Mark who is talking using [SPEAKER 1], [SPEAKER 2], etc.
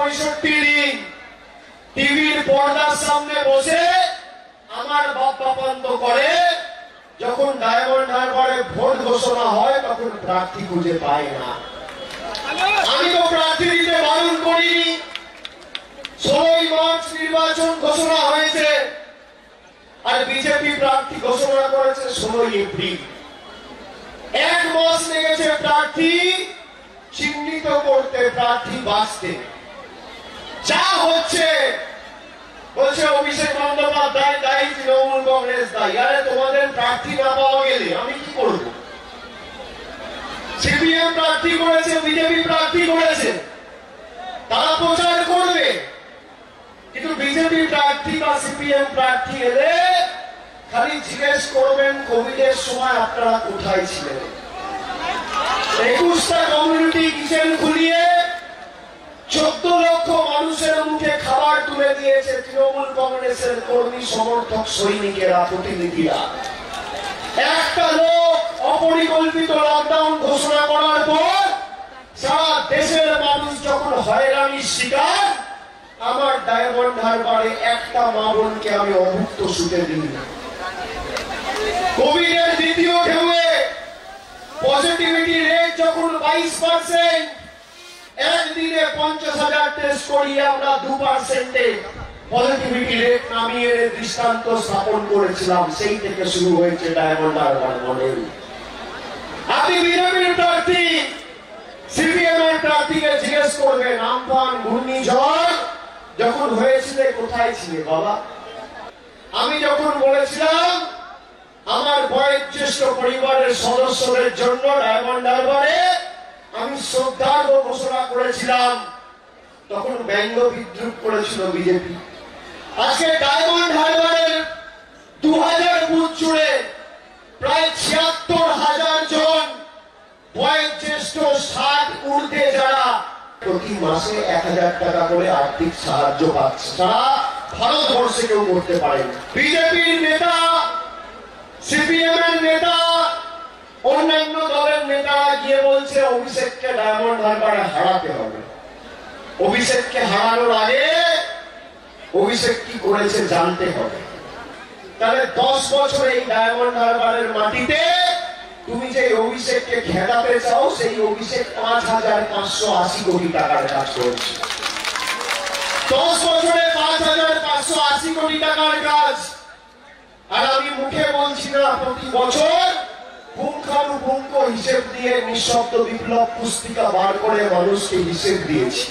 [SPEAKER 1] 365 দিন টিভির পর্দার সামনে বসে আমার বাপ বাপান্ত করে, যখন ডায়মন্ড হারবারে ভোট ঘোষণা হয় তখন প্রার্থী খুঁজে পায় না। আমি তো প্রার্থী দিতে বারণ করিনি। 16 মার্চ নির্বাচন ঘোষণা হয়েছে, আর বিজেপি প্রার্থী ঘোষণা করেছে 16 এপ্রিল। 1 মাস লেগেছে প্রার্থী চিহ্নিত করতে, প্রার্থী বাঁচতে। যা হচ্ছে বলছে অভিষেক বন্দ্যোপাধ্যায় দায়ী, তৃণমূল কংগ্রেস দায়ী। আরে তোমাদের প্রার্থী না পাওয়া গেলে আমি কি করব? সিপিএম প্রার্থী করেছে, বিজেপি প্রার্থী করেছে, তারা প্রচার করবে, কিন্তু বিজেপি প্রার্থী বা সিপিএম প্রার্থী এলে খালি জিজ্ঞেস করবেন কোভিডের সময় আপনারা কোথায় ছিলেন। 21টা কমিউনিটি কিচেন খুলিয়ে 14 লক্ষ মানুষের মুখে খাবার তুলে দিয়েছে তৃণমূল কংগ্রেসের কর্মী সমর্থক সৈনিকেরা, প্রতিনিধিরা। একটা লোক অপরিকল্পিত লকডাউন ঘোষণা করার পর সারা দেশের মানুষ যখন হয়রানির শিকার, আমার ডায়মন্ড হারবারে একটা মা বোনকে আমি অভুক্ত শুতে দিই না। কোভিডের দ্বিতীয় ঢেউয়ে পজিটিভিটি রেট যখন 22%, একদিনে 50,000 টেস্ট করিয়ে আমরা 2%-এ পজিটিভিটি রেট নামিয়ে দৃষ্টান্ত স্থাপন করেছিলাম। সেই থেকে শুরু হয়েছে ডায়মন্ড হারবার মডেল। আপনি বিজেপির প্রার্থী, সিপিএম এর প্রার্থীকে জিজ্ঞেস করবেন আমফান ঘূর্ণিঝড় যখন হয়েছিল কোথায় ছিলে বাবা? আমি যখন বলেছিলাম আমার বয়োজ্যেষ্ঠ পরিবারের সদস্যদের জন্য ডায়মন্ড হারবারে আমি শ্রদ্ধার্ঘ ঘোষণা করেছিলাম, তখন ব্যঙ্গ বিদ্রুপ করেছিল বিজেপি। আজকে ডায়মন্ড হারবারের 2000 বুথ জুড়ে প্রায় 76,000 জন বয়োজ্যেষ্ঠ 60 ঊর্ধ্বে যারা প্রতি মাসে 1000 টাকা করে আর্থিক সাহায্য পাচ্ছে, তারা ভারতবর্ষে কেউ করতে পারে। বিজেপির নেতা, সিপিএম এর নেতা, অন্যান্য দলের নেতারা গিয়ে বলছে অভিষেককে ডায়মন্ড হারবারে হারাতে হবে। অভিষেককে হারানোর আগে অভিষেক কি করেছে জানতে হবে। তাহলে 10 বছর এই ডায়মন্ড হারবারের মাটিতে তুমি যে অভিষেককে খেদাতে চাও, সেই অভিষেক 5,580 কোটি টাকার কাজ করেছে। 10 বছরে 5,580 কোটি টাকার কাজ। আর আমি মুখে বলছি না, প্রতি বছর পুঙ্খানুপুঙ্খ হিসেব দিয়ে নিঃশব্দ বিপ্লব পুস্তিকা বার করে মানুষকে হিসেব দিয়েছি।